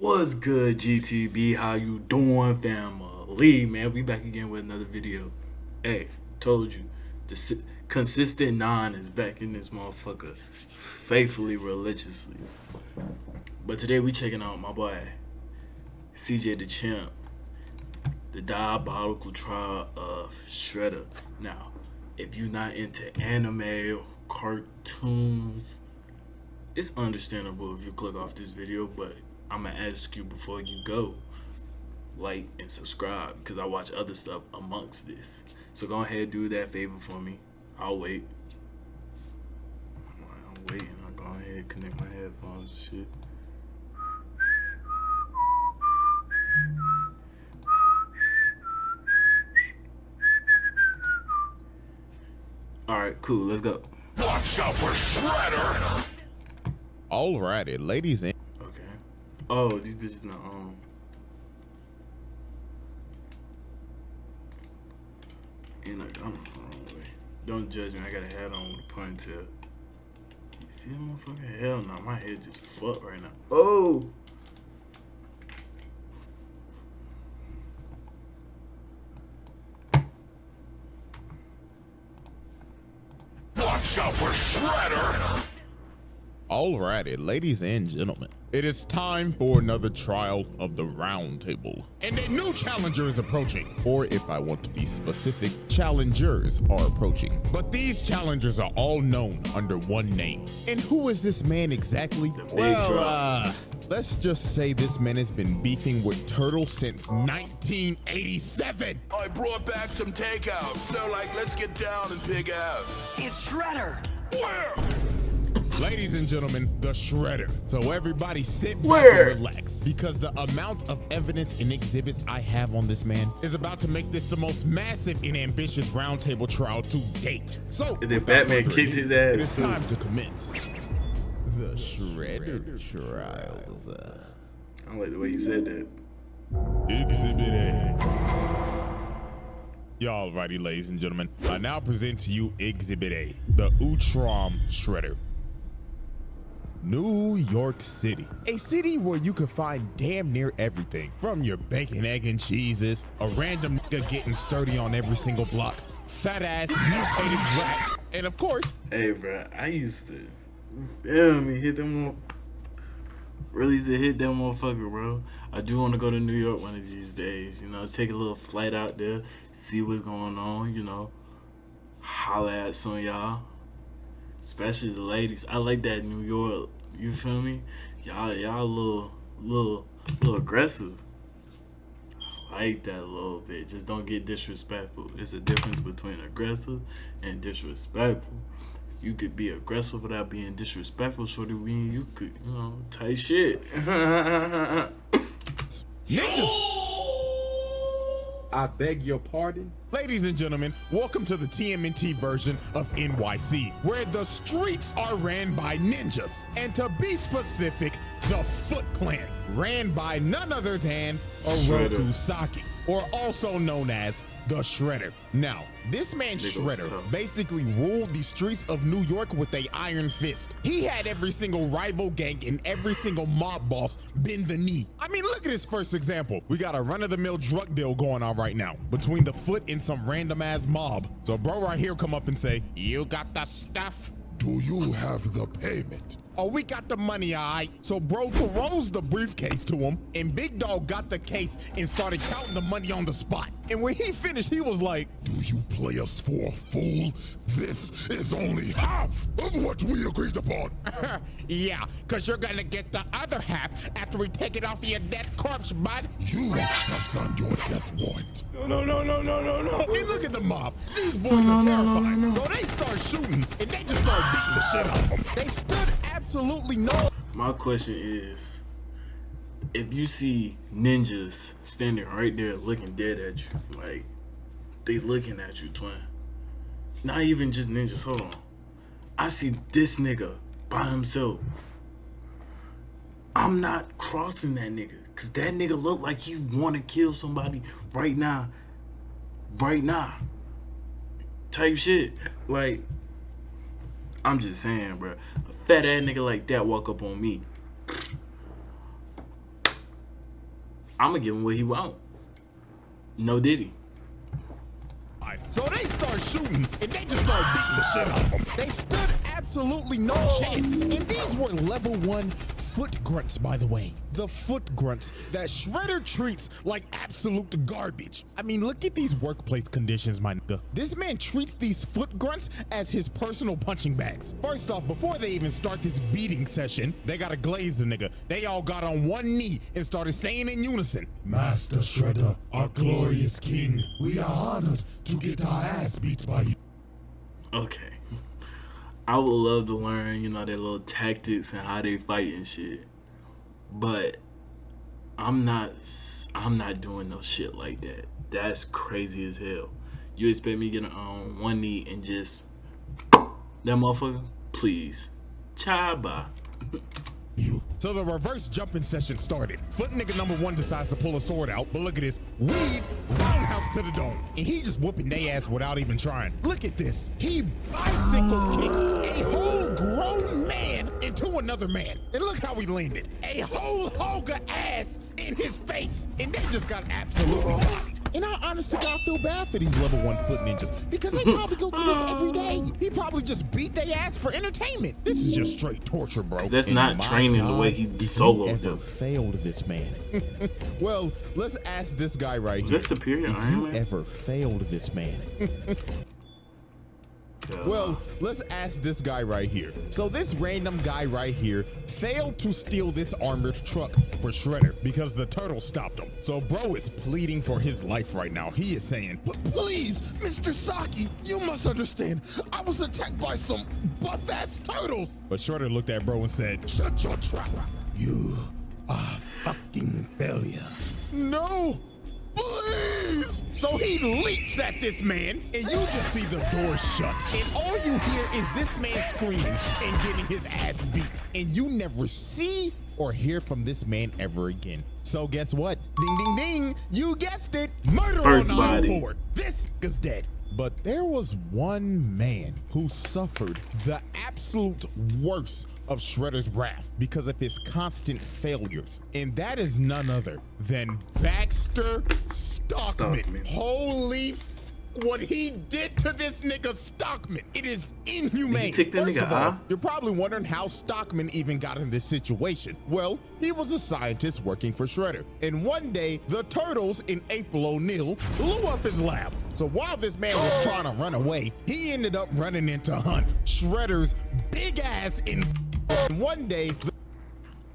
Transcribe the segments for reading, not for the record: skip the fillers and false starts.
What's good, GTB? How you doing, family? Man, we back again with another video. Hey, told you, the consistent 9 is back in this motherfucker, faithfully, religiously. But today we checking out my boy, CJ the Champ, the Diabolical Trial of Shredder. Now, if you're not into anime or cartoons, it's understandable if you click off this video, but I'm gonna ask you before you go, like and subscribe, because I watch other stuff amongst this. So go ahead, do that favor for me. I'll wait. I'm waiting. I'll go ahead and connect my headphones and shit. Alright, cool, let's go. Watch out for Shredder! Alrighty, ladies and Okay. Oh, these bitches not on. And like, I'm the wrong way. Don't judge me, I got a hat on with a ponytail. You see that motherfucker? Hell no, my head just fucked right now. Oh! Watch out for Shredder! alrighty, ladies and gentlemen, it is time for another trial of the round table. And a new challenger is approaching. Or if I want to be specific, challengers are approaching. But these challengers are all known under one name. And who is this man exactly? Well, let's just say this man has been beefing with Turtle since 1987. I brought back some takeout, so let's get down and pig out. It's Shredder! Where? Ladies and gentlemen, the Shredder. So everybody sit back Where? and relax, because the amount of evidence and exhibits I have on this man is about to make this the most massive and ambitious roundtable trial to date. So, And then Batman without kicked further his ado, ass, it is too. time to commence the Shredder trials. I don't like the way you said that. Exhibit A. Y'all righty, ladies and gentlemen. I now present to you Exhibit A, the Utrom Shredder. New York City, a city where you can find damn near everything, from your bacon, egg, and cheeses, a random nigga getting sturdy on every single block, fat ass mutated rats, and of course, Hey, bro, I used to, feel me, hit them, really used to hit that motherfucker, bro. I do want to go to New York one of these days, you know, take a little flight out there, see what's going on, you know, holla at some of y'all, especially the ladies. I like that New York, you feel me? Y'all a little aggressive. I like that a little bit. Just don't get disrespectful. It's a difference between aggressive and disrespectful. You could be aggressive without being disrespectful, shorty. You could, you know, tight shit. ninjas. I beg your pardon? Ladies and gentlemen, welcome to the TMNT version of NYC, where the streets are ran by ninjas. And to be specific, the Foot Clan, ran by none other than Oroku Saki, or also known as the Shredder. Now, this man Shredder basically ruled the streets of New York with a iron fist. He had every single rival gang and every single mob boss bend the knee. I mean, look at his first example. We got a run-of-the-mill drug deal going on right now between the Foot and some random ass mob. So bro right here come up and say, "You got the stuff? Do you have the payment? Oh, we got the money, all right." So bro throws the briefcase to him, and Big Dog got the case and started counting the money on the spot. And when he finished, he was like, Do you play us for a fool? This is only half of what we agreed upon. "Yeah, cause you're gonna get the other half after we take it off of your dead corpse, bud." You have signed your death warrant. No. Hey, look at the mob. These boys are terrifying. So they start shooting, and they just start beating the shit out of them. They stood absolutely no. My question is, if you see ninjas standing right there looking dead at you, like they looking at you, twin. Not even just ninjas, hold on. I see this nigga by himself. I'm not crossing that nigga, cause that nigga look like he wanna kill somebody right now. Type shit. Like, I'm just saying, bro. A fat ass nigga like that walk up on me. I'ma give him what he want. No Diddy. So they start shooting, and they just start beating the shit out of them. They stood absolutely no chance. And these were level 1 foot grunts, by the way. The foot grunts that Shredder treats like absolute garbage. I mean, look at these workplace conditions, my nigga. This man treats these foot grunts as his personal punching bags. First off, before they even start this beating session, they gotta glaze the nigga. They all got on one knee and started saying in unison, Master Shredder, our glorious king, we are honored to get our ass beat by you. Okay. I would love to learn, you know, their little tactics and how they fight and shit. But I'm not doing no shit like that. That's crazy as hell. You expect me to get on one knee and just that motherfucker? Please. Chaba. So the reverse jumping session started. Foot nigga number 1 decides to pull a sword out, but look at this. Weave, roundhouse to the dome. And he just whooping they ass without even trying. Look at this. He bicycle kicked a whole grown man into another man. And look how he landed. A whole hog of ass in his face. And they just got absolutely bodied. And I honestly God feel bad for these level 1 foot ninjas because they probably go through this every day. He probably just beat their ass for entertainment. This is just straight torture, bro. That's not training the way he soloed them. Failed this man? Well, let's ask this guy right here. Is that Superior Iron Man? Ever failed this man? Well, let's ask this guy right here. So this random guy right here failed to steal this armored truck for Shredder because the turtle stopped him. So bro is pleading for his life right now. He is saying, Please, Mr. Saki, you must understand, I was attacked by some buff-ass turtles. but Shredder looked at bro and said, Shut your trap. You are fucking failure. no, please. So he leaps at this man and you just see the door shut. And all you hear is this man screaming and getting his ass beat. And you never see or hear from this man ever again. So guess what? Ding, ding, ding. You guessed it. Murder First on body. 904. This is dead. But there was one man who suffered the absolute worst of Shredder's wrath because of his constant failures. And that is none other than Baxter Stockman. Holy what he did to this nigga Stockman. It is inhumane. He took that First nigga of all, out? you're probably wondering how Stockman even got in this situation. Well, he was a scientist working for Shredder. And one day, the Turtles in April O'Neil blew up his lab. So while this man was trying to run away, he ended up running into Hunt, Shredder's big ass in. And one day,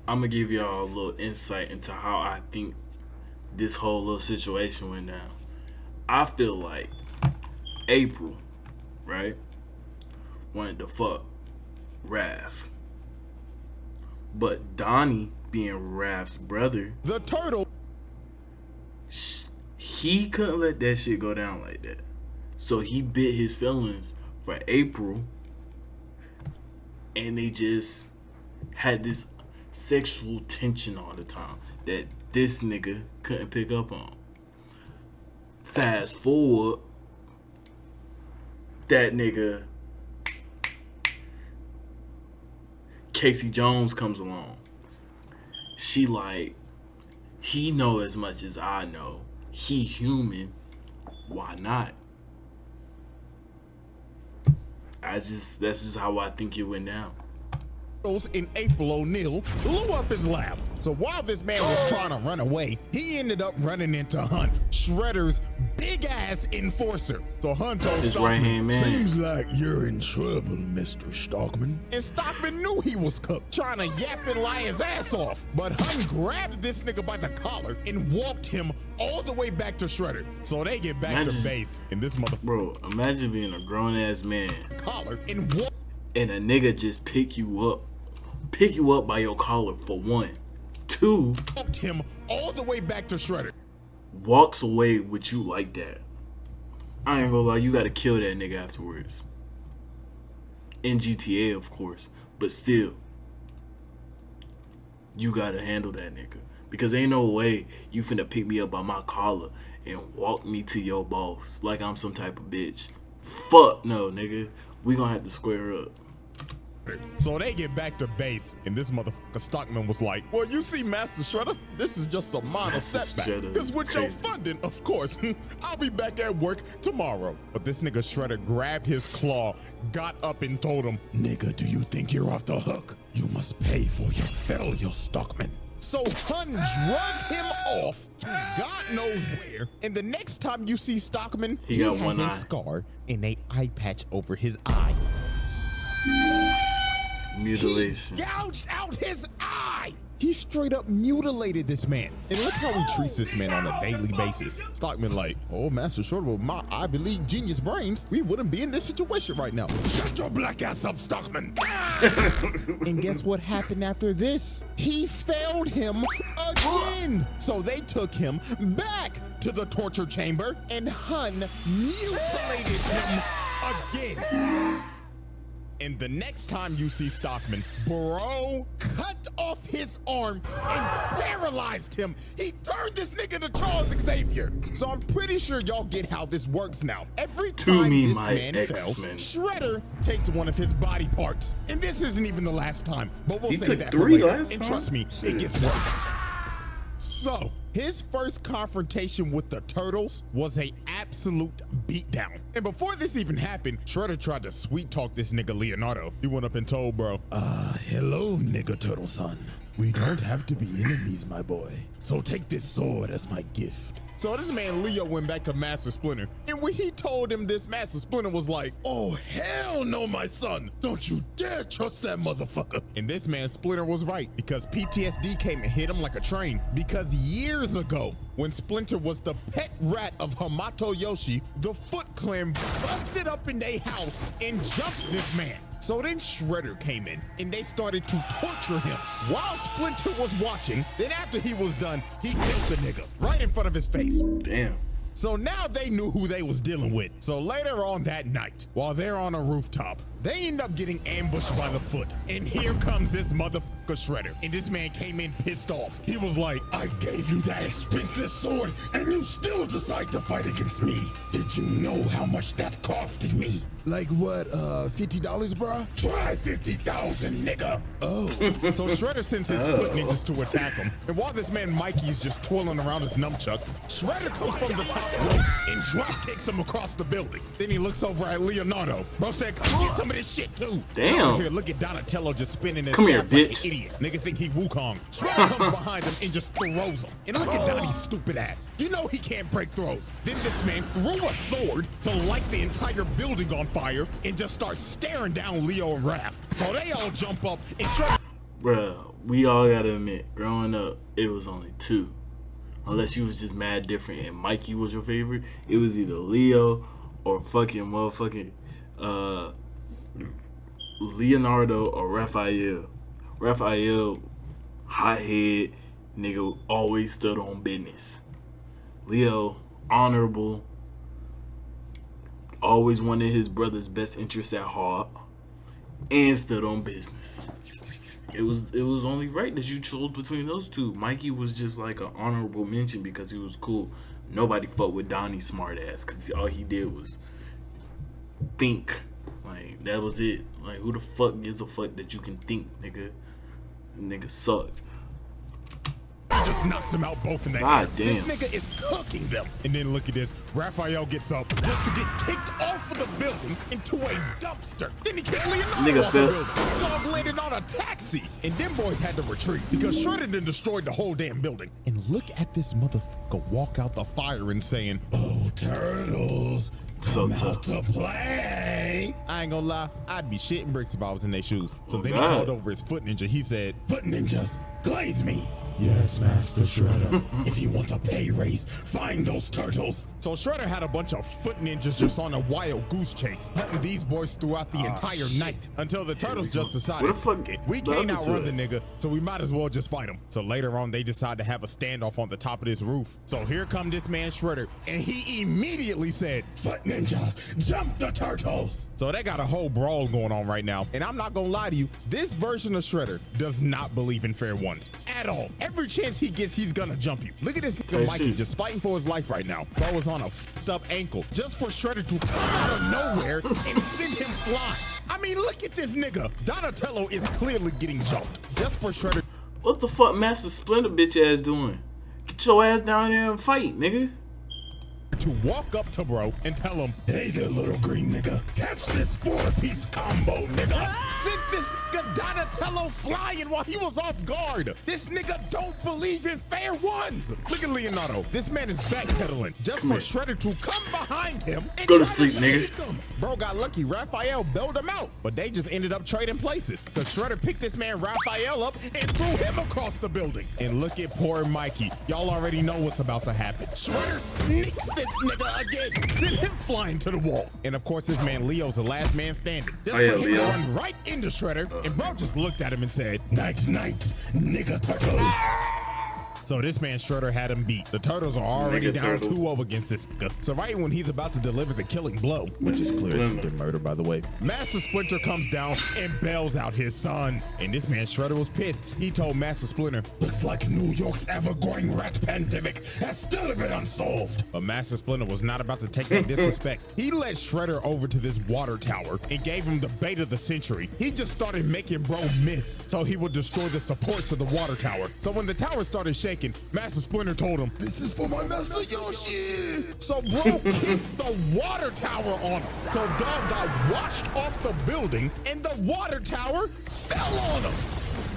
I'm gonna give y'all a little insight into how I think this whole little situation went down. I feel like April, right, wanted to fuck Raph. But Donnie, being Raph's brother, the Turtle, he couldn't let that shit go down like that. So he bit his feelings for April, and they just had this sexual tension all the time that this nigga couldn't pick up on. Fast forward, that nigga Casey Jones comes along. She like, he know as much as I know. He human. Why not? That's just how I think it went down. in April O'Neil blew up his lab. So while this man was trying to run away, he ended up running into Hunt, Shredder's big ass enforcer. So Hunt told His Stockman, right-hand man. Seems like you're in trouble, Mr. Stockman. and Stockman knew he was cooked, trying to yap and lie his ass off. But Hunt grabbed this nigga by the collar and walked him all the way back to Shredder. So they get back to Imagine- base, and this mother Bro, imagine being a grown ass man collar and walk. and a nigga just pick you up by your collar for one. Two, Walked him all the way back to Shredder. walks away with you like that. I ain't gonna lie, you gotta kill that nigga afterwards. In GTA, of course, but still, you gotta handle that nigga. Because ain't no way you finna pick me up by my collar and walk me to your boss like I'm some type of bitch. Fuck no, nigga. We gonna have to square up. Shredder. So they get back to base, and this motherfucker Stockman was like, well, you see, Master Shredder, this is just a minor setback. Because with your funding, of course, I'll be back at work tomorrow. But this nigga Shredder grabbed his claw, got up and told him, nigga, do you think you're off the hook? You must pay for your failure, Stockman. So Hun drug him off to God knows where, and the next time you see Stockman, he has a scar and an eye patch over his eye. Mutilation. He gouged out his eye! He straight up mutilated this man. And look how he treats this man on a daily basis. Stockman like, oh, Master Shredder, with my Ivy League genius brains, we wouldn't be in this situation right now. Shut your black ass up, Stockman. And guess what happened after this? He failed him again. So they took him back to the torture chamber and Hun mutilated him again. And the next time you see Stockman, bro cut off his arm and paralyzed him. He turned this nigga to Charles Xavier. So I'm pretty sure y'all get how this works now. Every time this man fails, Shredder takes one of his body parts. And this isn't even the last time, but we'll save that for later. And trust me, it gets worse. So, his first confrontation with the Turtles was an absolute beatdown. And before this even happened, Shredder tried to sweet talk this nigga Leonardo. He went up and told bro, hello, nigga Turtle son. We don't have to be enemies, my boy. So take this sword as my gift. So this man Leo went back to Master Splinter, and when he told him this, Master Splinter was like, oh, hell no, my son. Don't you dare trust that motherfucker. And this man Splinter was right, because PTSD came and hit him like a train. Because years ago, when Splinter was the pet rat of Hamato Yoshi, the Foot Clan busted up in their house and jumped this man. So then Shredder came in and they started to torture him while Splinter was watching. Then after he was done, he killed the nigga right in front of his face. Damn. So now they knew who they was dealing with. So later on that night, while they're on a rooftop, they end up getting ambushed by the Foot. And here comes this motherfucker Shredder. And this man came in pissed off. He was like, I gave you that expensive sword and you still decide to fight against me. Did you know how much that costed me? Like what, $50, bro? Try 50,000, nigga. Oh. So Shredder sends his Foot ninjas to attack him. And while this man Mikey is just twirling around his nunchucks, Shredder comes from the top rope and drop kicks him across the building. Then he looks over at Leonardo. Bro said, come get some of this shit too. Damn. Here, look at Donatello just spinning his staff like bitch. an idiot. Nigga think he Wukong. Shredder comes behind him and just throws him. And look at Donnie's stupid ass. You know he can't break throws. Then this man threw a sword to light the entire building on fire and just start staring down Leo and Raph. So they all jump up and Shredder. Bruh, we all gotta admit, growing up, it was only two. Unless you was just mad different and Mikey was your favorite, it was either Leo or fucking motherfucking Leonardo or Raphael. Raphael, hothead, nigga, always stood on business. Leo, honorable, always wanted his brother's best interests at heart, and stood on business. It was only right that you chose between those two. Mikey was just like an honorable mention because he was cool. Nobody fucked with Donnie's smart ass because all he did was think. Like, that was it. Like, who the fuck gives a fuck that you can think, nigga? Nigga sucked. He just knocks him out both in the God head. damn. This nigga is cooking them. And then look at this. Raphael gets up just to get kicked off of the building into a dumpster. Then he kicked Leonardo off the building. Dog landed on a taxi. And them boys had to retreat because Shredder done destroyed the whole damn building. And look at this motherfucker walk out the fire and saying, oh, turtles, come out to play. I ain't gonna lie, I'd be shitting bricks if I was in their shoes. So then he called over his Foot Ninja. He said, Foot Ninjas, glaze me. Yes, Master Shredder. If you want a pay raise, find those turtles. So Shredder had a bunch of Foot Ninjas just on a wild goose chase, hunting these boys throughout the entire night until the turtles just decided, we can't outrun the nigga, so we might as well just fight him. So later on, they decide to have a standoff on the top of this roof. So here come this man Shredder, and he immediately said, Foot Ninjas, jump the turtles. So they got a whole brawl going on right now. And I'm not gonna lie to you, this version of Shredder does not believe in fair ones at all. every chance he gets, he's gonna jump you. Look at this nigga Mikey just fighting for his life right now. Bro is on a fucked up ankle just for Shredder to come out of nowhere and send him flying. I mean, look at this nigga. Donatello is clearly getting jumped just for Shredder. What the fuck Master Splinter bitch ass doing? Get your ass down here and fight, nigga. To walk up to bro and tell him, hey there, little green nigga, catch this 4-piece combo, nigga. Sent this nigga Donatello flying while he was off guard. This nigga don't believe in fair ones. Look at Leonardo. This man is backpedaling just for Shredder to come behind him and go to sleep, nigga. Him. Bro got lucky. Raphael bailed him out, but they just ended up trading places. The Shredder picked this man Raphael up and threw him across the building. And look at poor Mikey. Y'all already know what's about to happen. Shredder sneaks this nigga again, send him flying to the wall. And of course, this man Leo's the last man standing. Just for him to run right into Shredder, and bro just looked at him and said, night, night, nigga turtle. So this man Shredder had him beat. The Turtles are already down 2-0 against this nigga. So right when he's about to deliver the killing blow, which is clear attempted murder, by the way, Master Splinter comes down and bails out his sons. And this man Shredder was pissed. He told Master Splinter, looks like New York's ever-growing rat pandemic has still been unsolved. But Master Splinter was not about to take that disrespect. He led Shredder over to this water tower and gave him the bait of the century. He just started making bro miss so he would destroy the supports of the water tower. So when the tower started shaking, Master Splinter told him, this is for my master Yoshi. So bro kicked the water tower on him. So dog got washed off the building and the water tower fell on him.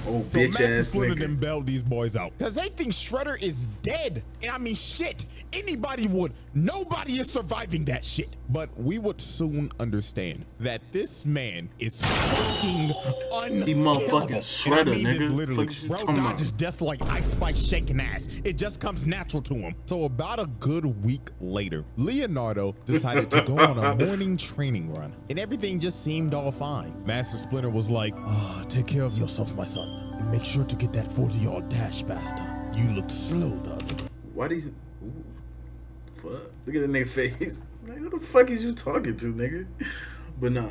Oh, so bitch Master ass Splinter nigga. then bailed these boys out. Cause they think Shredder is dead. And I mean shit, anybody would. Nobody is surviving that shit. But we would soon understand that this man is fucking unkillable. He motherfucking Shredder, I mean nigga. this literally. Fuck you Bro talking about? dodges death like Ice Spice shaking ass. It just comes natural to him. So about a good week later, Leonardo decided to go on a morning training run. And everything just seemed all fine. Master Splinter was like, take care of yourself, my son. And make sure to get that 40-yard dash faster. You looked slow the other day. Why these? Ooh, fuck! Look at the nigga face. Like, who the fuck is you talking to, nigga? But nah,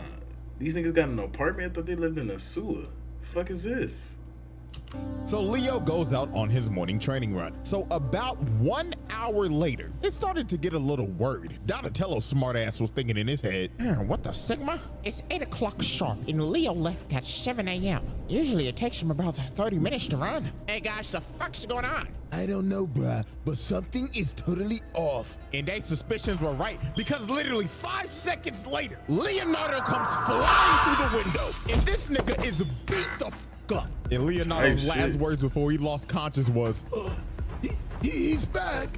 these niggas got an apartment. I thought they lived in a sewer. The fuck is this? So Leo goes out on his morning training run. So about 1 hour later, it started to get a little worried. Donatello's smartass was thinking in his head, what the Sigma? It's 8 o'clock sharp, and Leo left at 7 a.m. Usually it takes him about 30 minutes to run. Hey guys, the fuck's going on? I don't know, bruh, but something is totally off. And their suspicions were right, because literally 5 seconds later, Leonardo comes flying through the window, and this nigga is beat the fuck up. And Leonardo's last words before he lost conscience was, He's back.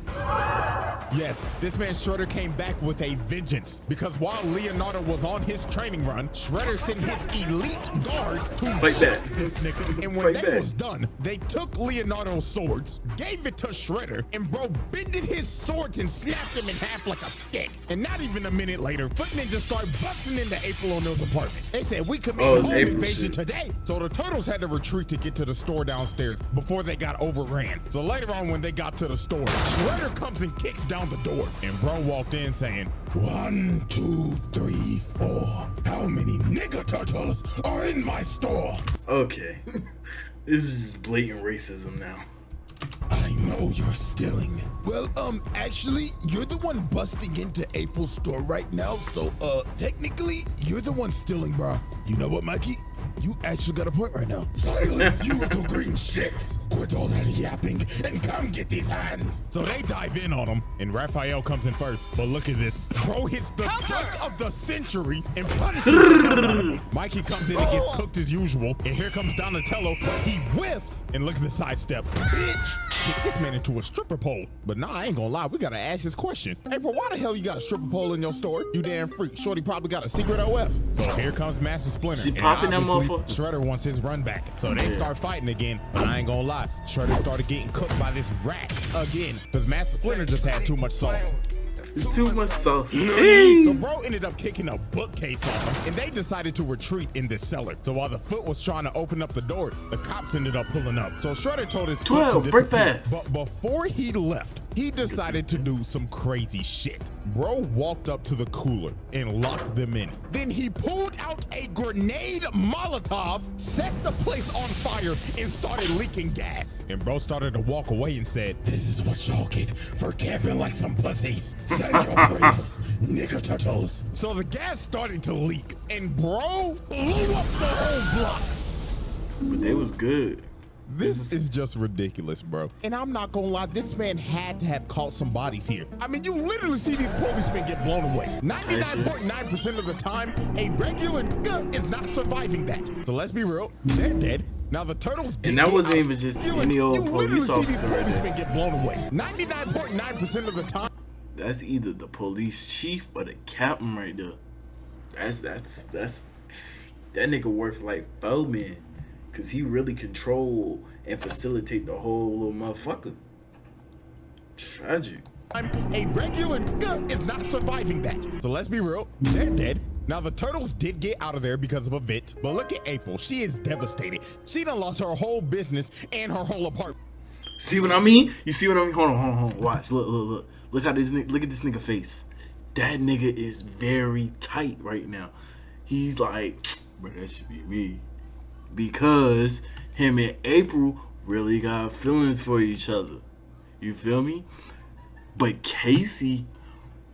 yes, this man Shredder came back with a vengeance, because while Leonardo was on his training run, Shredder sent his elite guard to Fight back. this nigga. And when that was done, they took Leonardo's swords, gave it to Shredder, and bro bended his swords and snapped him in half like a stick. And not even a minute later, Foot Ninja started busting into April O'Neil's apartment. They said, we committed home invasion today. So the Turtles had to retreat to get to the store downstairs before they got overran. So later on when they got to the store, Shredder comes and kicks down the door, and bro walked in saying, 1, 2, 3, 4. How many nigga turtles are in my store? Okay, this is just blatant racism now. I know you're stealing. Well, actually, you're the one busting into April's store right now, so, technically, you're the one stealing, bruh. You know what, Mikey? You actually got a point right now. Silence, you little green shits! Quit all that yapping and come get these hands! so they dive in on him, and Raphael comes in first. But look at this. Bro hits the dunk of the century and punishes the hell out of him. Mikey comes in and gets cooked as usual, and here comes Donatello. He whiffs, and look at the sidestep. Bitch! Get this man into a stripper pole. But nah, I ain't gonna lie, we gotta ask this question. Hey, bro, why the hell you got a stripper pole in your store? You damn freak. Shorty probably got a secret OF. So here comes Master Splinter. She and popping that obviously, motherfucker. Shredder wants his run back. So they start fighting again. But I ain't gonna lie, Shredder started getting cooked by this rat again. Because Master Splinter just had too much sauce. Too much sauce. So bro ended up kicking a bookcase on him, and they decided to retreat in this cellar. So while the Foot was trying to open up the door, the cops ended up pulling up. So Shredder told his Foot to 12, break disappear. fast. But before he left, he decided to do some crazy shit. Bro walked up to the cooler and locked them in. Then he pulled out a grenade Molotov, set the place on fire, and started leaking gas. And bro started to walk away and said, This is what y'all get for camping like some pussies. Say your prayers, nigga turtles. So the gas started to leak, and bro blew up the whole block. But they was good. This is just ridiculous, bro. And I'm not gonna lie, this man had to have caught some bodies here. I mean, you literally see these policemen get blown away. 99.9% of the time, a regular nigga is not surviving that. So let's be real, they're dead. Now the turtles did. And that wasn't even just any old police officer. You literally see these policemen get blown away. 99.9% of the time. That's either the police chief or the captain right there. That's that nigga worth like 4 men. Cause he really control and facilitate the whole little motherfucker. Tragic. A regular nigga is not surviving that. So let's be real, they're dead. Now the turtles did get out of there because of a vent, but look at April, she is devastated. She done lost her whole business and her whole apartment. See what I mean? You see what I mean? Hold on. Watch. Look. Look how this nigga, look at this nigga face. That nigga is very tight right now. He's like, bro, that should be me. Because him and April really got feelings for each other. You feel me? But Casey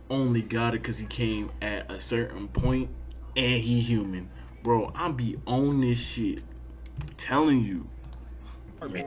only got it because he came at a certain point and he human. Bro, I be on this shit. I'm telling you.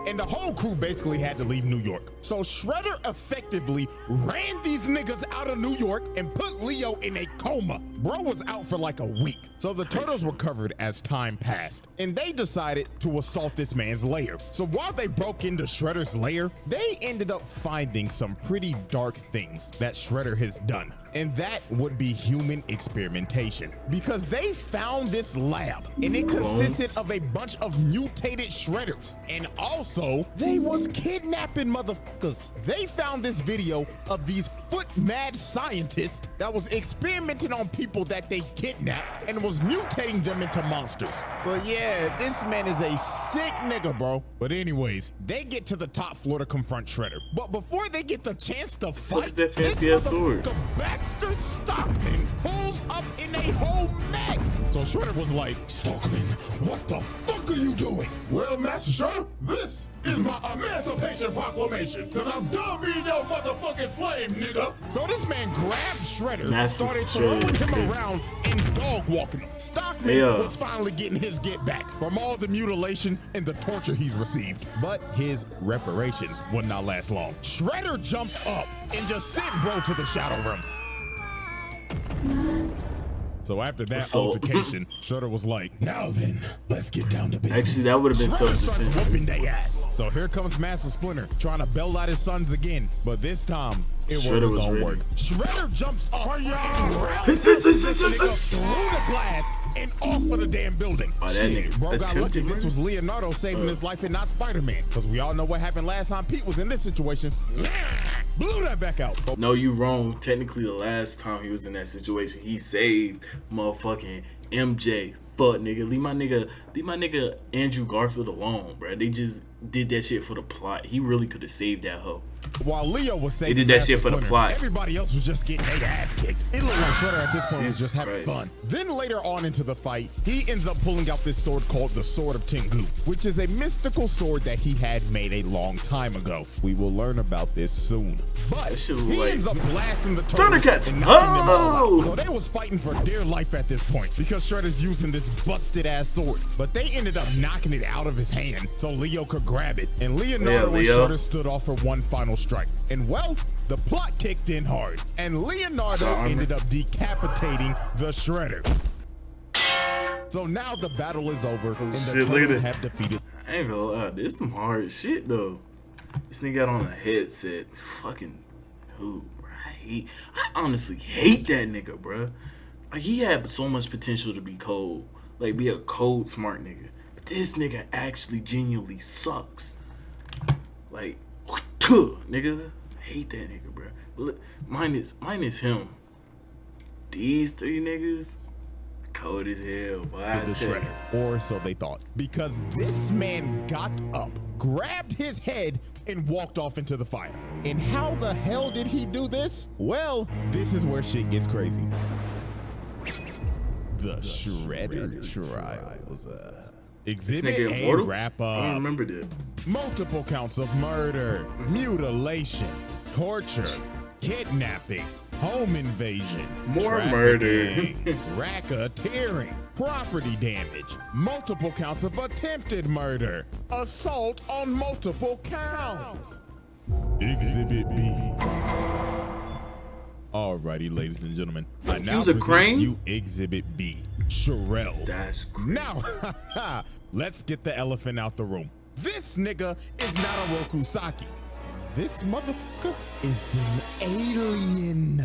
And the whole crew basically had to leave New York. So Shredder effectively ran these niggas out of New York and put Leo in a coma. Bro was out for like a week. So the turtles recovered as time passed, and they decided to assault this man's lair. So while they broke into Shredder's lair, they ended up finding some pretty dark things that Shredder has done. And that would be human experimentation. Because they found this lab, and it consisted of a bunch of mutated Shredders. And also, they was kidnapping motherfuckers. They found this video of these foot mad scientists that was experimenting on people that they kidnapped and was mutating them into monsters. So yeah, this man is a sick nigga, bro. But anyways, they get to the top floor to confront Shredder. But before they get the chance to fight, that this fancy ass sword? motherfucker Baxter Stockman pulls up in a whole mech. So Shredder was like, Stockman, what the fuck are you doing? well, Master Shredder, this is my Emancipation Proclamation, cause I'm done being your motherfucking slave, nigga. So this man grabbed Shredder, Master started Shredder throwing is him crazy. around and dog walking him. Stockman was finally getting his get back from all the mutilation and the torture he's received. But his reparations would not last long. Shredder jumped up and just sent bro to the shadow room. So after that altercation, Shredder was like, Now then, let's get down to business. Actually, that would have been Shredder starts self-defense. whooping they ass. So here comes Master Splinter trying to bail out his sons again, but this time it Shredder wasn't was gonna ready. work. Shredder jumps up and rallies this nigga through the glass and off of the damn building. Oh, that Shit, nigga bro got lucky attempted this was Leonardo saving his life and not Spider-Man, because we all know what happened last time Pete was in this situation. Blew that back out. No, you wrong. Technically, the last time he was in that situation, he saved motherfucking MJ. Fuck, nigga. Leave my nigga Andrew Garfield alone, bro. They just did that shit for the plot. He really could have saved that hoe. While Leo was saving did that Master shit for the Splinter, plot. everybody else was just getting their ass kicked. It looked like Shredder at this point was Jesus just having Christ. fun. Then later on into the fight, he ends up pulling out this sword called the Sword of Tengu, which is a mystical sword that he had made a long time ago. We will learn about this soon. But That shit he like ends up blasting the turtles Thundercats. and knocking them all Oh! out. So they was fighting for dear life at this point because Shredder's using this busted ass sword. But they ended up knocking it out of his hand so Leo could grab it. And Leonardo and Leo. Shredder stood off for one final strike. And well, the plot kicked in hard, and Leonardo ended up decapitating the Shredder. So now the battle is over, and the shit, look at turtles it. have defeated. I ain't gonna lie, this some hard shit though. This nigga got on a headset. Fucking who, bro? I honestly hate that nigga, bro. Like, he had so much potential to be cold, like be a cold smart nigga. But this nigga actually genuinely sucks. Like, nigga, I hate that nigga, bro. Look, minus him. These three niggas Cold as hell. Boy, the shredder, or so they thought, because this man got up, grabbed his head, and walked off into the fire. And how the hell did he do this? Well, this is where shit gets crazy. The Shredder Trials. Exhibit A wrap up. I don't remember that. Multiple counts of murder, mutilation, torture, kidnapping, home invasion, more murder, racketeering, property damage, multiple counts of attempted murder, assault on multiple counts. Exhibit B. Alrighty, ladies and gentlemen, I now present you Exhibit B, Sherelle. That's crazy. Now, let's get the elephant out the room. This nigga is not a Rokusaki. This motherfucker is an alien.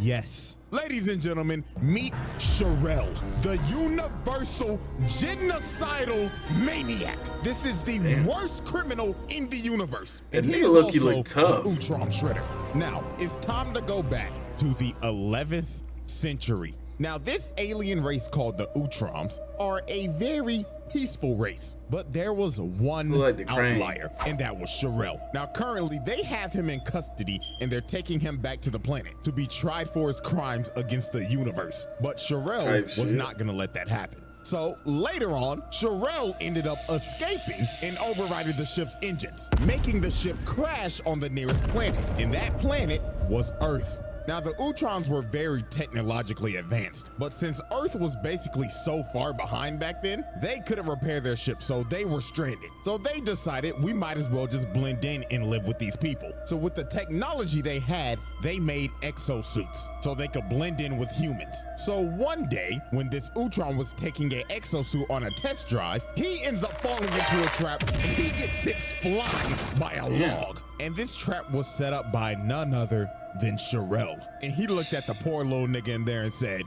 Yes. Ladies and gentlemen, meet Sherelle, the universal genocidal maniac. This is the worst criminal in the universe. And he is also the Utrom Shredder. Now, it's time to go back to the 11th century. Now, this alien race called the Utroms are a very peaceful race, but there was one outlier, and that was Sherelle. Now, currently, they have him in custody, and they're taking him back to the planet to be tried for his crimes against the universe. But Sherelle was not gonna let that happen. So later on, Sherelle ended up escaping and overriding the ship's engines, making the ship crash on the nearest planet, and that planet was Earth. Now, the Utroms were very technologically advanced, but since Earth was basically so far behind back then, they couldn't repair their ship, so they were stranded. So they decided we might as well just blend in and live with these people. So with the technology they had, they made exosuits so they could blend in with humans. So one day, when this Utrom was taking an exosuit on a test drive, he ends up falling into a trap and he gets sent flying by a log. And this trap was set up by none other than Sherelle. And he looked at the poor little nigga in there and said,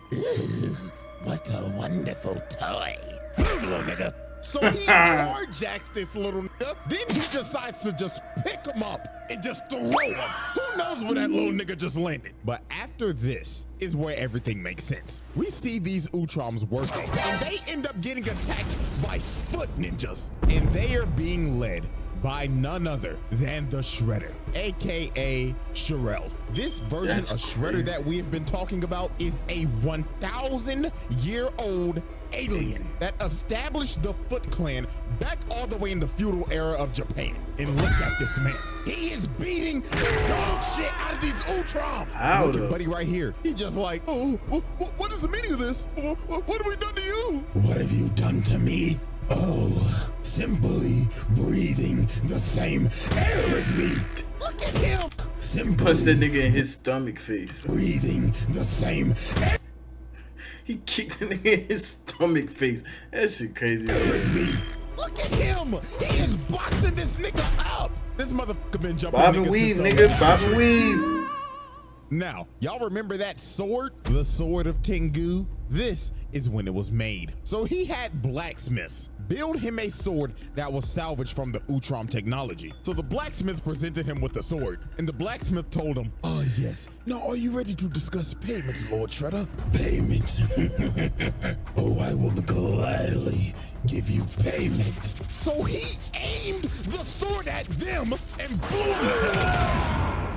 "What a wonderful toy. Move, little nigga." So he carjacks this little nigga. Then he decides to just pick him up and just throw him. Who knows where that little nigga just landed? But after this is where everything makes sense. We see these Utroms working, and they end up getting attacked by foot ninjas. And they are being led by none other than the Shredder, aka Sherelle. This version of Shredder that we have been talking about is a 1,000-year-old alien that established the Foot Clan back all the way in the feudal era of Japan. And look at this man. He is beating the dog shit out of these Utroms. Look at buddy right here. He just like, oh, what is the meaning of this? What have we done to you? What have you done to me? Oh, simply breathing the same air as me. Look at him. Simply punch that nigga in his stomach face. Breathing the same air. He kicked the nigga in his stomach face. That shit crazy. Air as me. Look at him. He is boxing this nigga up. This motherfucker been jumping. Bob and weave, nigga. Bob and weave. Now, y'all remember that sword? The Sword of Tengu? This is when it was made. So he had blacksmiths build him a sword that was salvaged from the Utrom technology. So the blacksmith presented him with the sword, and the blacksmith told him, "Oh yes, now are you ready to discuss payment, Lord Shredder?" "Payment? Oh, I will gladly give you payment." So he aimed the sword at them and blew them.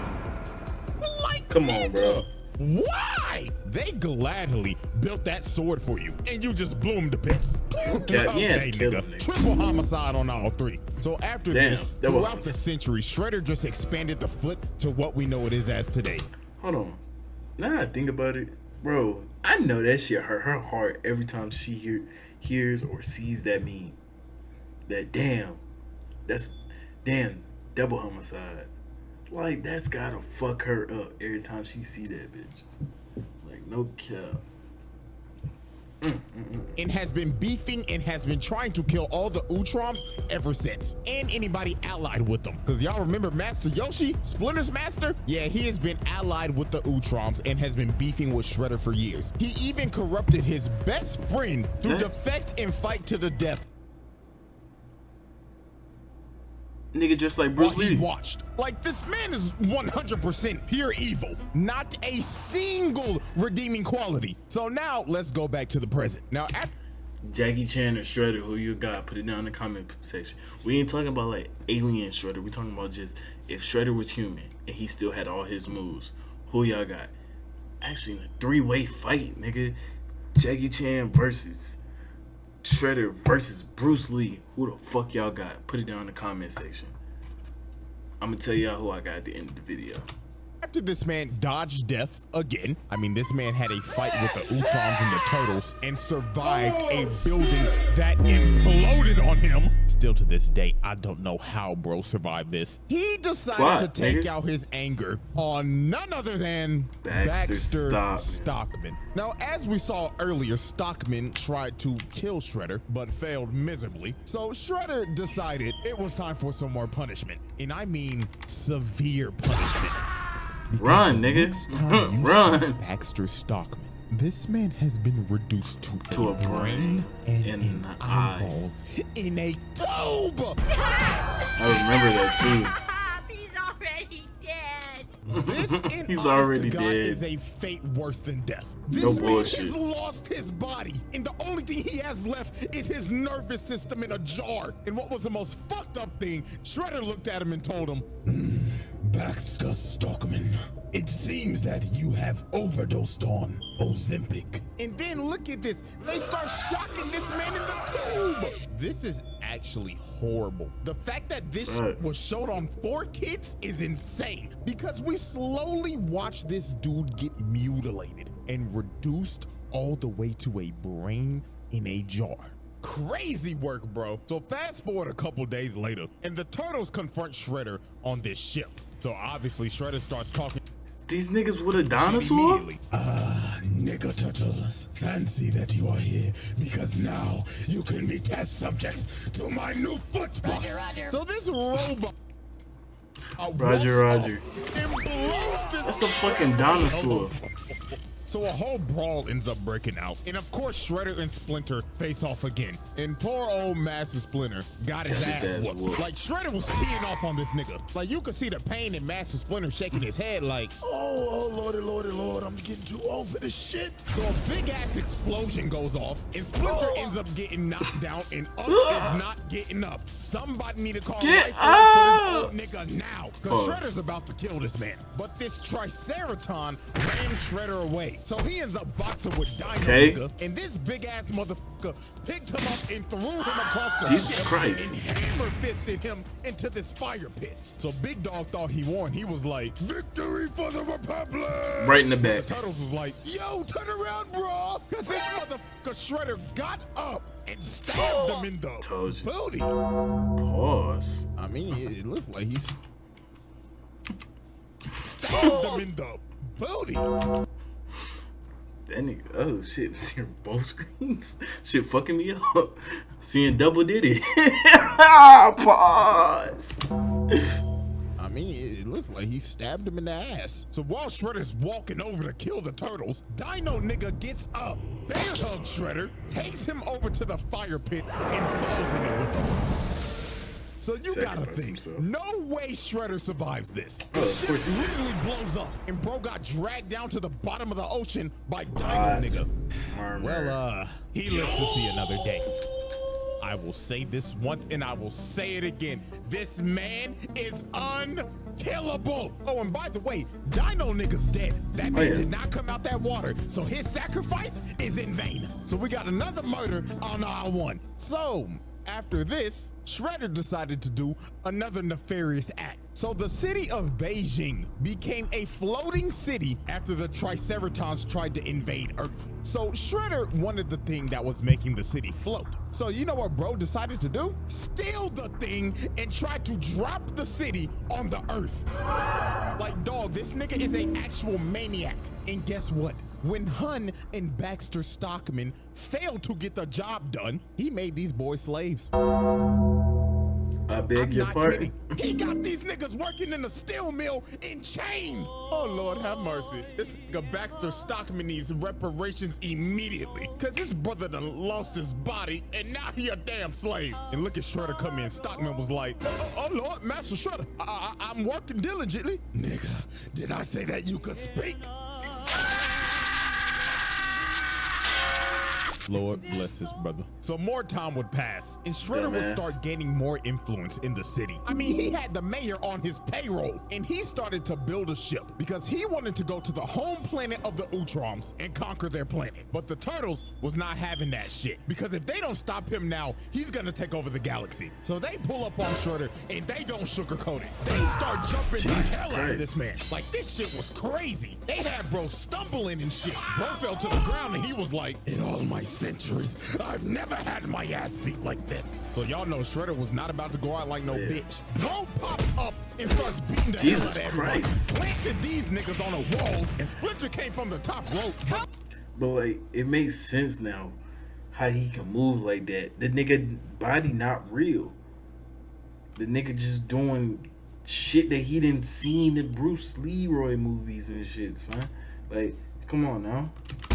Like, come on, bro. Why? They gladly built that sword for you, and you just blew them to bits. Okay, nigga. Triple homicide on all three. So after this, throughout the century, Shredder just expanded the Foot to what we know it is as today. Hold on. Now that I think about it, bro, I know that shit hurt her heart every time she hears or sees that meme. That damn, double homicide. Like, that's gotta fuck her up every time she see that bitch. Like, no cap. And has been beefing and has been trying to kill all the Utroms ever since, and anybody allied with them. Because y'all remember Master Yoshi, Splinter's master? Yeah, he has been allied with the Utroms and has been beefing with Shredder for years. He even corrupted his best friend to defect and fight to the death. Nigga just like Bruce He Lee. watched. Like, this man is 100% pure evil. Not a single redeeming quality. So now let's go back to the present. Now, Jackie Chan or Shredder, who you got? Put it down in the comment section. We ain't talking about like alien Shredder. We talking about just if Shredder was human and he still had all his moves. Who y'all got? Actually, in a 3-way fight, nigga. Jackie Chan versus Shredder versus Bruce Lee. Who the fuck y'all got? Put it down in the comment section. I'm gonna tell y'all who I got at the end of the video. after this man dodged death again, I mean, this man had a fight with the Utrons and the Turtles and survived a building that imploded on him. Still to this day, I don't know how bro survived this. He decided to take out his anger on none other than Baxter Stockman. Now, as we saw earlier, Stockman tried to kill Shredder, but failed miserably. So Shredder decided it was time for some more punishment. And I mean severe punishment. Run, nigga. Run. Baxter Stockman. This man has been reduced to a brain and an eyeball in a tube. I remember that too. He's already dead. This, in He's honest already to God, dead. is a fate worse than death. This No man bullshit. has lost his body, and the only thing he has left is his nervous system in a jar. And what was the most fucked up thing? Shredder looked at him and told him, Baxter Stockman, it seems that you have overdosed on Ozempic. and then look at this. They start shocking this man in the tube. This is actually horrible. The fact that this was showed on 4Kids is insane because we slowly watch this dude get mutilated and reduced all the way to a brain in a jar. Crazy work, bro. So fast forward a couple days later, and the Turtles confront Shredder on this ship. So obviously Shredder starts talking. These niggas with a dinosaur? Nigga Turtles, fancy that you are here because now you can be test subjects to my new foot box. So this robot. Roger. And blows this. That's a fucking dinosaur. So a whole brawl ends up breaking out. And of course, Shredder and Splinter face off again. And poor old Master Splinter got his ass whooped. Like, Shredder was teeing off on this nigga. Like, you could see the pain in Master Splinter shaking his head like, Oh, Lord, I'm getting too old for this shit. so a big ass explosion goes off, and Splinter ends up getting knocked down, and Up is not getting up. Somebody need to call life for this old nigga now, because Shredder's about to kill this man. But this Triceraton rams Shredder away. So he ends up boxing with Dino nigga, and this big ass motherfucker picked him up and threw him across the Jesus ship Christ. and hammer fisted him into this fire pit. So Big Dog thought he won. He was like, Victory for the Republic! Right in the back. the Turtles was like, yo, turn around, bro. Because this motherfucker Shredder got up and stabbed him in the Told you. booty. Pause. I mean, it looks like he's stabbed him in the booty. That nigga, oh shit, they're both screens. Shit fucking me up. Seeing double diddy. Pause. I mean, it looks like he stabbed him in the ass. So while Shredder's walking over to kill the Turtles, Dino nigga gets up, bear hugs Shredder, takes him over to the fire pit, and falls in it with him. So you gotta think, no way Shredder survives this. The ship literally blows up, and bro got dragged down to the bottom of the ocean by Dino nigga. Well, he lives to see another day. I will say this once and I will say it again. This man is unkillable. Oh, and by the way, Dino nigga's dead. That man did not come out that water, so his sacrifice is in vain. So we got another murder on aisle one. So after this, Shredder decided to do another nefarious act. So the city of Beijing became a floating city after the Triceratons tried to invade Earth. So Shredder wanted the thing that was making the city float. So you know what bro decided to do? Steal the thing and try to drop the city on the Earth. Like, dog, this nigga is an actual maniac. And guess what? When Hun and Baxter Stockman failed to get the job done, he made these boys slaves. I beg I'm your not pardon. kidding. He got these niggas working in a steel mill in chains. Oh, Lord have mercy. This nigga Baxter Stockman needs reparations immediately. Cause his brother done lost his body and now he a damn slave. And look at Shredder come in. Stockman was like, oh Lord, Master Shredder, I'm working diligently. Nigga, did I say that you could speak? Lord bless his brother. So more time would pass, and Shredder would start gaining more influence in the city. I mean, he had the mayor on his payroll, and he started to build a ship because he wanted to go to the home planet of the Utroms and conquer their planet. But the Turtles was not having that shit, because if they don't stop him now, he's gonna take over the galaxy. So they pull up on Shredder, and they don't sugarcoat it. They start jumping the hell out of this man. Like, this shit was crazy. They had bro stumbling and shit. Bro fell to the ground, and he was like, In all my centuries, I've never had my ass beat like this. so y'all know Shredder was not about to go out like no bitch. Bro pops up and starts beating the hell out of everybody. Planted these niggas on a wall, and Splinter came from the top rope. But like, it makes sense now how he can move like that. The nigga body not real. The nigga just doing shit that he didn't see in the Bruce Leroy movies and shit, son. Like, come on now.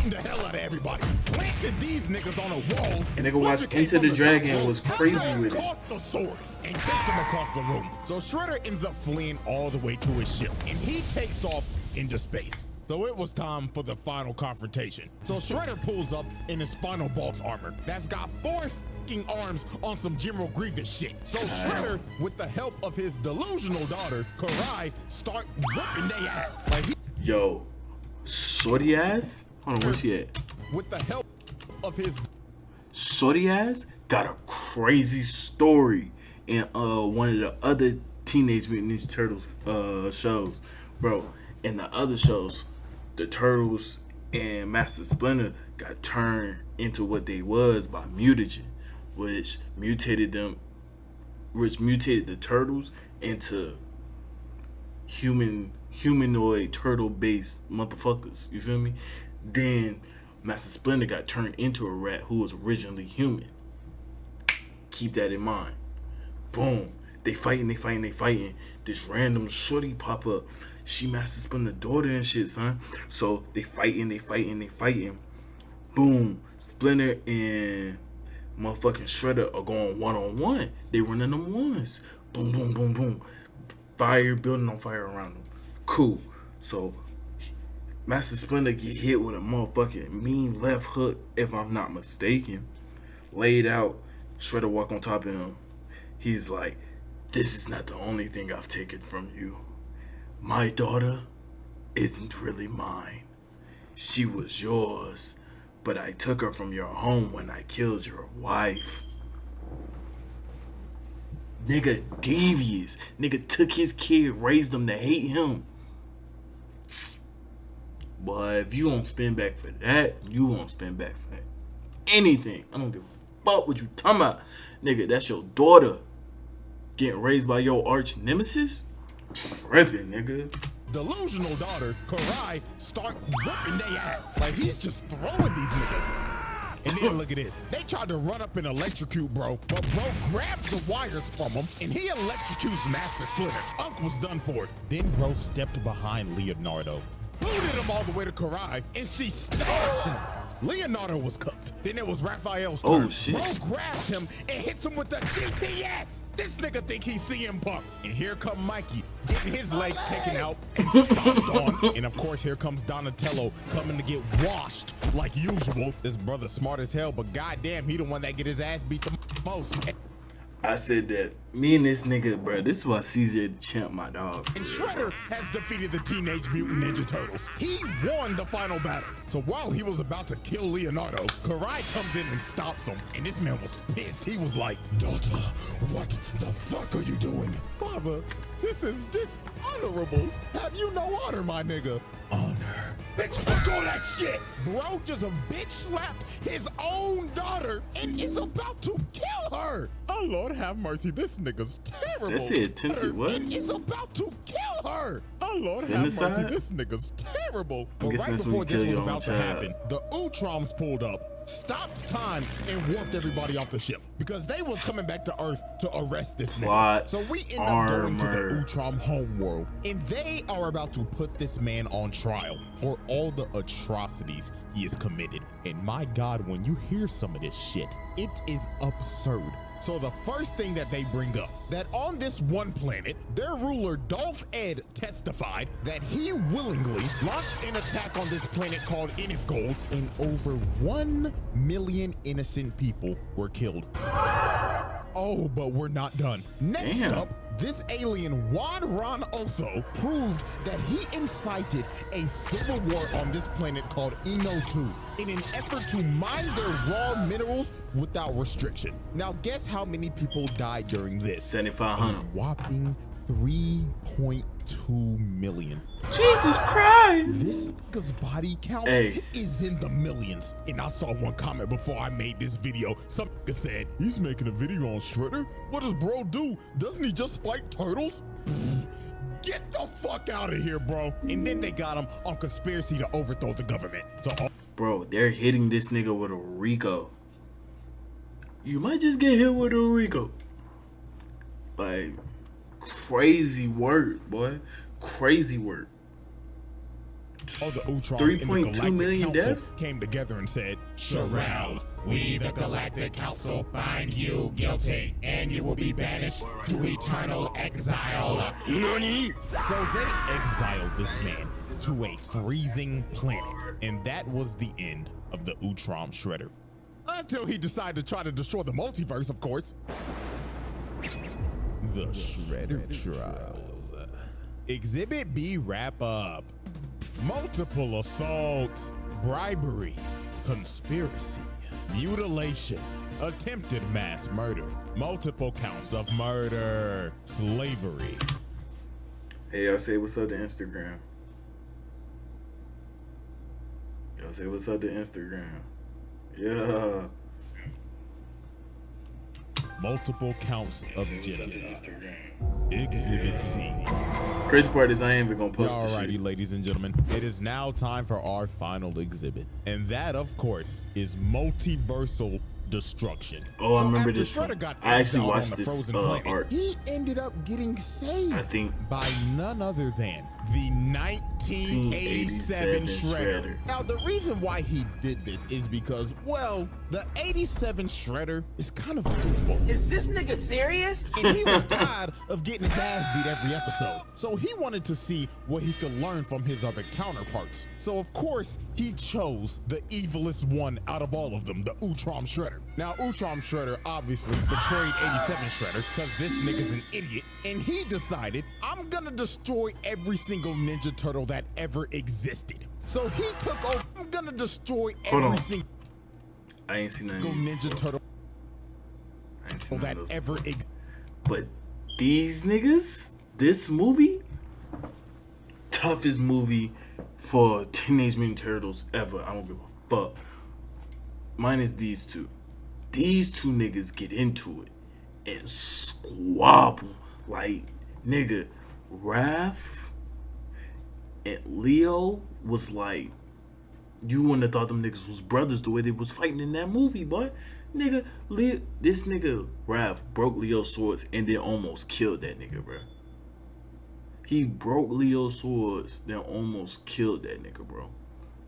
The hell out of everybody. Planted these niggas on a wall. And Nigga watched Into the Dragon, was crazy with it. Caught the sword and kicked him across the room. So Shredder ends up fleeing all the way to his ship, and he takes off into space. So it was time for the final confrontation. So Shredder pulls up in his final boss armor that's got 4 fucking arms on some General Grievous shit. So Shredder, with the help of his delusional daughter, Karai, start whipping their ass. Like Yo, shorty ass? Hold on, where's she at? with the help of his Shorty ass got a crazy story in one of the other Teenage Mutant Ninja Turtles shows. Bro, in the other shows, the Turtles and Master Splinter got turned into what they was by mutagen, which mutated the Turtles into humanoid turtle-based motherfuckers. You feel me? Then Master Splinter got turned into a rat who was originally human. Keep that in mind. Boom. They fighting. This random shorty pop up. She Master Splinter's daughter and shit, son. So they fighting. Boom. Splinter and motherfucking Shredder are going one-on-one. They running them ones. Boom, boom, boom, boom. Fire, building on fire around them. Cool. So Master Splinter get hit with a motherfucking mean left hook, if I'm not mistaken. Laid out. Shredder walk on top of him. He's like, this is not the only thing I've taken from you. My daughter isn't really mine. She was yours, but I took her from your home when I killed your wife. Nigga devious. Nigga took his kid, raised him to hate him. But if you won't spin back for that, you won't spin back for that. Anything. I don't give a fuck what you talking about. Nigga, that's your daughter getting raised by your arch nemesis? Tripping, nigga. delusional daughter, Karai, start whipping their ass. Like, he's just throwing these niggas. And then look at this. They tried to run up and electrocute bro, but bro grabs the wires from him and he electrocutes Master Splinter. Unc was done for. Then bro stepped behind Leonardo, booted him all the way to Karai, and she stabs him. Leonardo was cooked. Then it was Raphael's turn. Oh, shit. Bro grabs him and hits him with the GPS. This nigga think he's CM Punk. And here come Mikey, getting his legs taken out and stomped on. And of course, here comes Donatello coming to get washed like usual. This brother smart as hell, but goddamn, he the one that get his ass beat the most. I said that me and this nigga, bro, this is why Caesar the champ, my dog. And Shredder has defeated the Teenage Mutant Ninja Turtles. He won the final battle. So while he was about to kill Leonardo, Karai comes in and stops him. And this man was pissed. He was like, Daughter, what the fuck are you doing? Father, this is dishonorable. Have you no honor, my nigga? Honor. Bitch, fuck all that shit! Bro just a bitch slapped his own daughter and is about to kill her. Oh, Lord have mercy. This nigga's terrible. That's it, attempted what? And is about to kill her. Oh, Lord have mercy. Femicide? This nigga's terrible. I'm But guessing right that's when before you kill this was your own about to child. happen, the Utroms pulled up, stopped time and warped everybody off the ship because they was coming back to Earth to arrest this nigga. Plot So we end up going to the armor. Utrom homeworld, and they are about to put this man on trial for all the atrocities he has committed. And my God, when you hear some of this shit, it is absurd. So the first thing that they bring up, that on this one planet, their ruler Dolph Ed testified that he willingly launched an attack on this planet called Inifgold, and over 1 million innocent people were killed. Oh, but we're not done. Next Damn. up, this alien Juan Ron Otho proved that he incited a civil war on this planet called Eno 2 in an effort to mine their raw minerals without restriction. Now guess how many people died during this? A 7,500. whopping 3.2 million. Jesus Christ. This nigga's body count Hey. is in the millions. And I saw one comment before I made this video. Some nigga said, he's making a video on Shredder? What does bro do? Doesn't he just fight turtles? Get the fuck out of here, bro. And then they got him on conspiracy to overthrow the government. So Bro, they're hitting this nigga with a Rico. You might just get hit with a Rico. Like, crazy work, boy. Crazy work. all the Utrons 3.2 in the Galactic million Council deaths? came together and said, Sherelle, we the Galactic Council find you guilty, and you will be banished to eternal exile. So they exiled this man to a freezing planet, and that was the end of the Utrom Shredder. Until he decided to try to destroy the multiverse, of course. The Shredder Trials. Exhibit B wrap up. Multiple assaults, bribery, conspiracy, mutilation, attempted mass murder, multiple counts of murder, slavery. Hey, y'all say what's up to Instagram. Y'all say what's up to Instagram. Yeah. Multiple counts of genocide. Exhibit C. Crazy part is I ain't even gonna post this Alrighty, shit. ladies and gentlemen, it is now time for our final exhibit. And that, of course, is multiversal destruction. Oh, I remember after this Shredder one. got I actually exiled watched on the this, frozen planet, art. he ended up getting saved I think by none other than the 1987 Shredder. Now, the reason why he did this is because, well, the 87 Shredder is kind of a goofball. Is this nigga serious? And he was tired of getting his ass beat every episode. So he wanted to see what he could learn from his other counterparts. So of course, he chose the evilest one out of all of them, the Utrom Shredder. Now, Utrom Shredder obviously betrayed 87 Shredder because this nigga's an idiot. And he decided, I'm gonna destroy every single Ninja Turtle that ever existed. So he took over, I'm gonna destroy Hold every on. single I ain't seen none of these Ninja before. Turtle I ain't seen none that of those ever before. existed. But these niggas, this movie, toughest movie for Teenage Mutant Turtles ever. I don't give a fuck. Mine is these two. These two niggas get into it and squabble. Like, nigga, Raph and Leo was like, you wouldn't have thought them niggas was brothers the way they was fighting in that movie, boy. Nigga, this nigga Raph broke Leo's swords and then almost killed that nigga, bro. He broke Leo's swords, then almost killed that nigga, bro.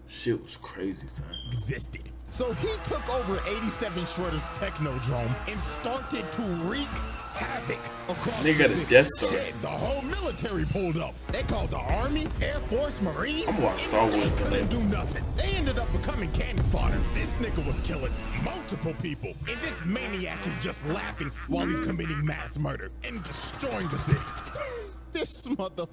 Shit was crazy, son. Existed. So he took over 87 Shredder's Technodrome and started to wreak havoc across They the got a city. Death Star. Shit, the whole military pulled up. They called the Army, Air Force, Marines. I'm watching Star Wars They couldn't today. do nothing. They ended up becoming candy fodder. This nigga was killing multiple people. And this maniac is just laughing while he's committing mass murder and destroying the city. This motherfucker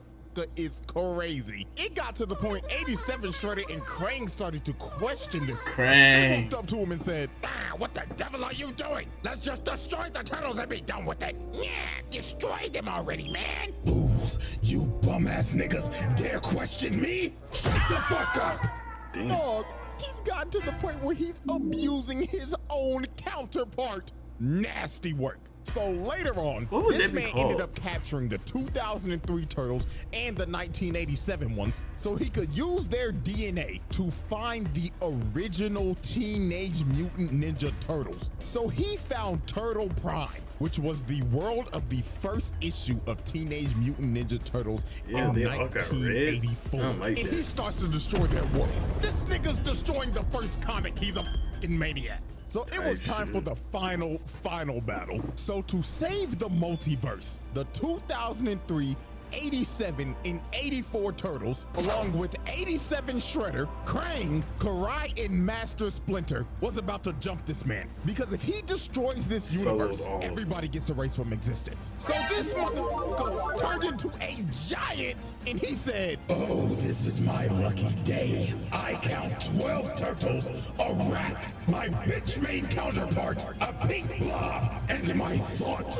is crazy. It got to the point 87 Shredder and Krang started to question this. They Krang. walked up to him and said, what the devil are you doing? Let's just destroy the turtles and be done with it. Yeah, destroy them already, man. Fools, you bum-ass niggas dare question me? Shut the fuck up. Damn. Dog, he's gotten to the point where he's abusing his own counterpart. Nasty work. So later on, What would this that be man called? ended up capturing the 2003 turtles and the 1987 ones so he could use their DNA to find the original Teenage Mutant Ninja Turtles. So he found Turtle Prime, which was the world of the first issue of Teenage Mutant Ninja Turtles in they all got red. 1984. I don't like And that. he starts to destroy their world. This nigga's destroying the first comic. He's a fucking maniac. So it was time for the final battle. So to save the multiverse, the 2003, 87, and 84 Turtles, along with 87 Shredder, Krang, Karai, and Master Splinter, was about to jump this man. Because if he destroys this universe, everybody gets erased from existence. So this motherfucker turned into a giant, and he said, Oh, this is my lucky day. I count 12 turtles, a rat, my bitch-made counterpart, a pink blob, and my thought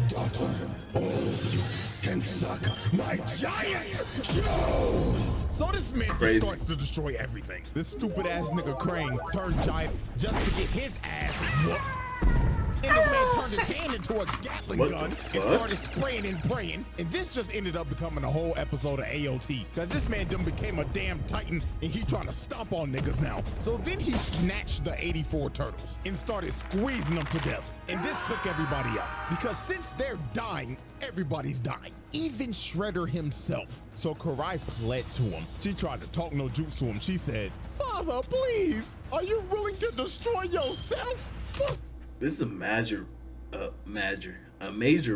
daughter. All of you can suck my giant chode. So this man just starts to destroy everything. This stupid ass nigga Krang turned giant just to get his ass whooped. And this man turned his hand into a Gatling gun and started spraying and praying. And this just ended up becoming a whole episode of AOT. Cause this man done became a damn titan and he trying to stomp on niggas now. So then he snatched the 84 turtles and started squeezing them to death. And this took everybody out. Because since they're dying, everybody's dying. Even Shredder himself. So Karai pled to him. She tried to talk no jutsu to him. She said, Father, please, are you willing to destroy yourself? This is a major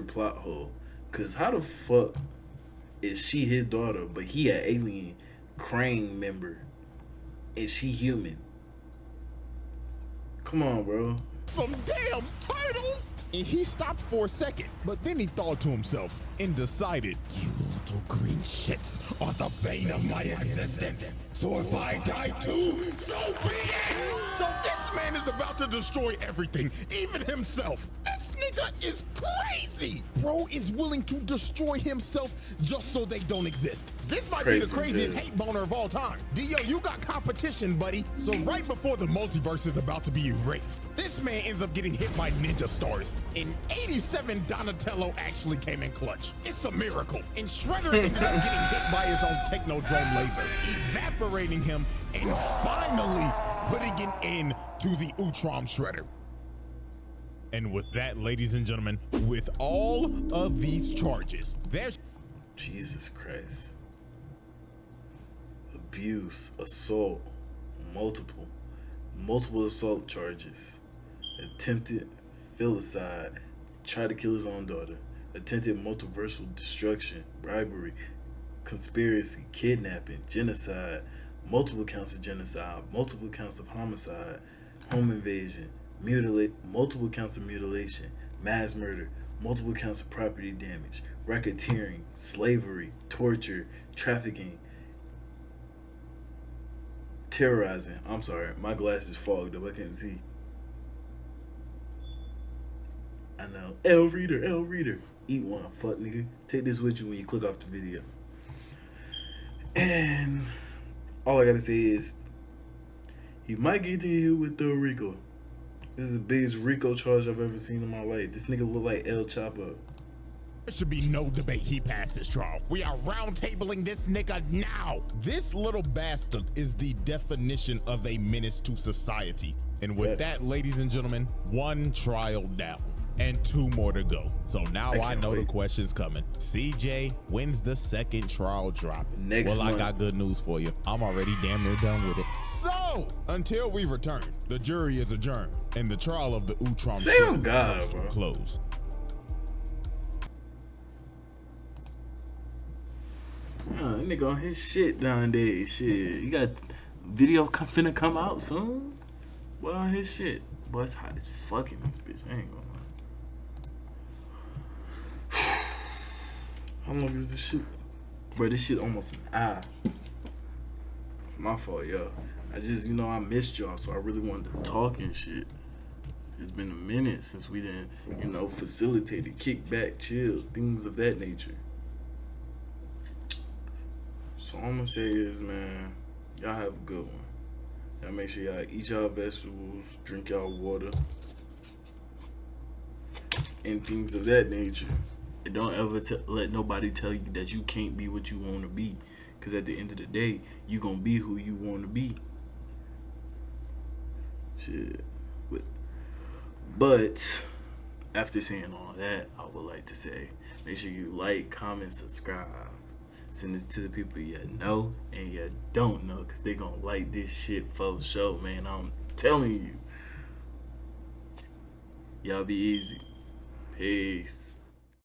plot hole. Cause how the fuck is she his daughter, but he an alien Krang member, and she human? Come on, bro. Some damn turtles! And he stopped for a second, but then he thought to himself and decided, You little green shits are the bane of my existence. So if I die too, so be it! So this man is about to destroy everything, even himself. This nigga is crazy! Bro is willing to destroy himself just so they don't exist. This might be the craziest hate boner of all time. Dio, you got competition, buddy. So right before the multiverse is about to be erased, this man ends up getting hit by ninja stars. In 87, Donatello actually came in clutch. It's a miracle. And Shredder ended up getting hit by his own Technodrome laser, evaporating him and finally putting an end to the Utrom Shredder. And with that, ladies and gentlemen, with all of these charges, there's Jesus Christ. Abuse, assault, multiple assault charges, attempted filicide, tried to kill his own daughter, attempted multiversal destruction, bribery, conspiracy, kidnapping, genocide, multiple counts of genocide, multiple counts of homicide, home invasion, multiple counts of mutilation, mass murder, multiple counts of property damage, racketeering, slavery, torture, trafficking, terrorizing. I'm sorry, my glasses fogged up, I can't see. I know. L reader. Eat one, fuck nigga. Take this with you when you click off the video. And all I gotta say is, he might get to you with the RICO. This is the biggest RICO charge I've ever seen in my life. This nigga look like El Chapo. There should be no debate he passed his trial. We are roundtabling this nigga now. This little bastard is the definition of a menace to society. And with that, ladies and gentlemen, one trial down and two more to go. So now I know the question's coming. CJ, when's the second trial dropping? Next month. I got good news for you. I'm already damn near done with it. So, until we return, the jury is adjourned and the trial of the Utrom comes to a close. That nigga on his shit down there. Shit, you got video finna come out soon? What on his shit? Boy, it's hot as fuck in this bitch. I ain't gonna lie. How long is this shoot? Bro, this shit almost an hour. My fault, yo. I just, I missed y'all, so I really wanted to talk and shit. It's been a minute since we didn't, facilitated, kick back, chill, things of that nature. So all I'm gonna say is, man, y'all have a good one. Y'all make sure y'all eat y'all vegetables, drink y'all water. and things of that nature. And don't ever let nobody tell you that you can't be what you want to be, because at the end of the day, you gonna be who you want to be. Shit. But after saying all that, I would like to say, make sure you like, comment, subscribe. Send it to the people you know and you don't know, because they gonna like this shit for sure, man. I'm telling you. Y'all be easy. Peace.